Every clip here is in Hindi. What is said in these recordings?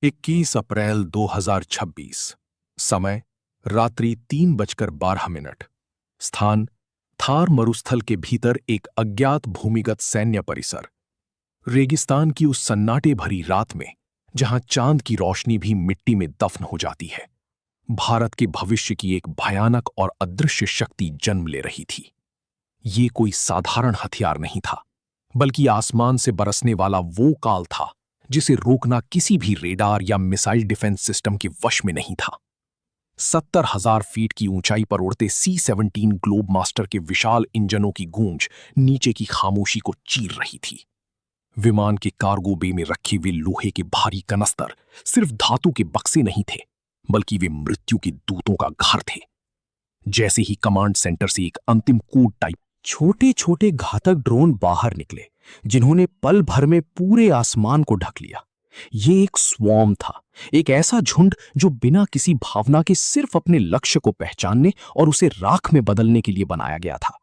21 अप्रैल 2026। समय रात्रि 3:12। स्थान थार मरुस्थल के भीतर एक अज्ञात भूमिगत सैन्य परिसर। रेगिस्तान की उस सन्नाटे भरी रात में जहां चांद की रोशनी भी मिट्टी में दफन हो जाती है, भारत के भविष्य की एक भयानक और अदृश्य शक्ति जन्म ले रही थी। ये कोई साधारण हथियार नहीं था, बल्कि आसमान से बरसने वाला वो काल था जिसे रोकना किसी भी रेडार या मिसाइल डिफेंस सिस्टम के वश में नहीं था। 70,000 फीट की ऊंचाई पर उड़ते C-17 ग्लोब मास्टर के विशाल इंजनों की गूंज नीचे की खामोशी को चीर रही थी। विमान के कार्गो बे में रखे हुए लोहे के भारी कनस्तर सिर्फ धातु के बक्से नहीं थे, बल्कि वे मृत्यु के दूतों का घर थे। जैसे ही कमांड सेंटर से एक अंतिम कोड टाइप छोटे छोटे घातक ड्रोन बाहर निकले, जिन्होंने पल भर में पूरे आसमान को ढक लिया। ये एक स्वॉर्म था, एक ऐसा झुंड जो बिना किसी भावना के सिर्फ अपने लक्ष्य को पहचानने और उसे राख में बदलने के लिए बनाया गया था।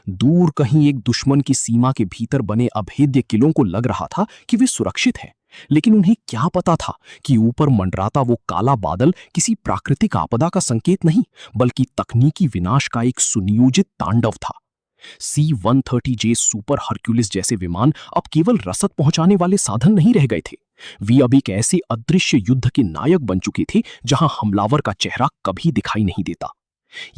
दूर कहीं एक दुश्मन की सीमा के भीतर बने अभेद्य किलों को लग रहा था कि वे सुरक्षित हैं, लेकिन उन्हें क्या पता था कि ऊपर मंडराता वो काला बादल किसी प्राकृतिक आपदा का संकेत नहीं, बल्कि तकनीकी विनाश का एक सुनियोजित तांडव था। C-130J सुपर हरक्यूलिस जैसे विमान अब केवल रसद पहुंचाने वाले साधन नहीं रह गए थे। वे अब एक ऐसे अदृश्य युद्ध के नायक बन चुके थे जहां हमलावर का चेहरा कभी दिखाई नहीं देता।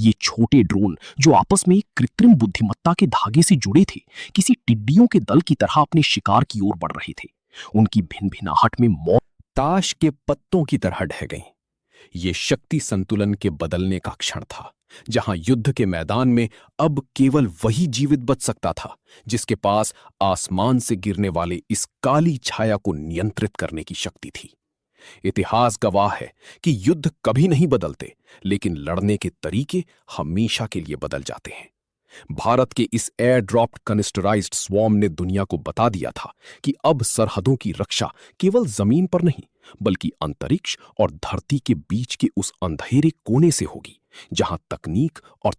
ये छोटे ड्रोन जो आपस में एक कृत्रिम बुद्धिमत्ता के धागे से जुड़े थे, किसी टिड्डियों के दल की तरह अपने शिकार की ओर बढ़ रहे थे। उनकी भिन-भिनाहट में मौत ताश के पत्तों की तरह ढह गई। ये शक्ति संतुलन के बदलने का क्षण था, जहां युद्ध के मैदान में अब केवल वही जीवित बच सकता था जिसके पास आसमान से गिरने वाले इस काली छाया को नियंत्रित करने की शक्ति थी। इतिहास गवाह है कि युद्ध कभी नहीं बदलते, लेकिन लड़ने के तरीके हमेशा के लिए बदल जाते हैं। भारत के इस एयर ड्रॉप्ड कनिस्टराइज्ड स्वॉर्म ने दुनिया को बता दिया था कि अब सरहदों की रक्षा केवल जमीन पर नहीं, बल्कि अंतरिक्ष और धरती के बीच के उस अंधेरे कोने से होगी, जहां तकनीक और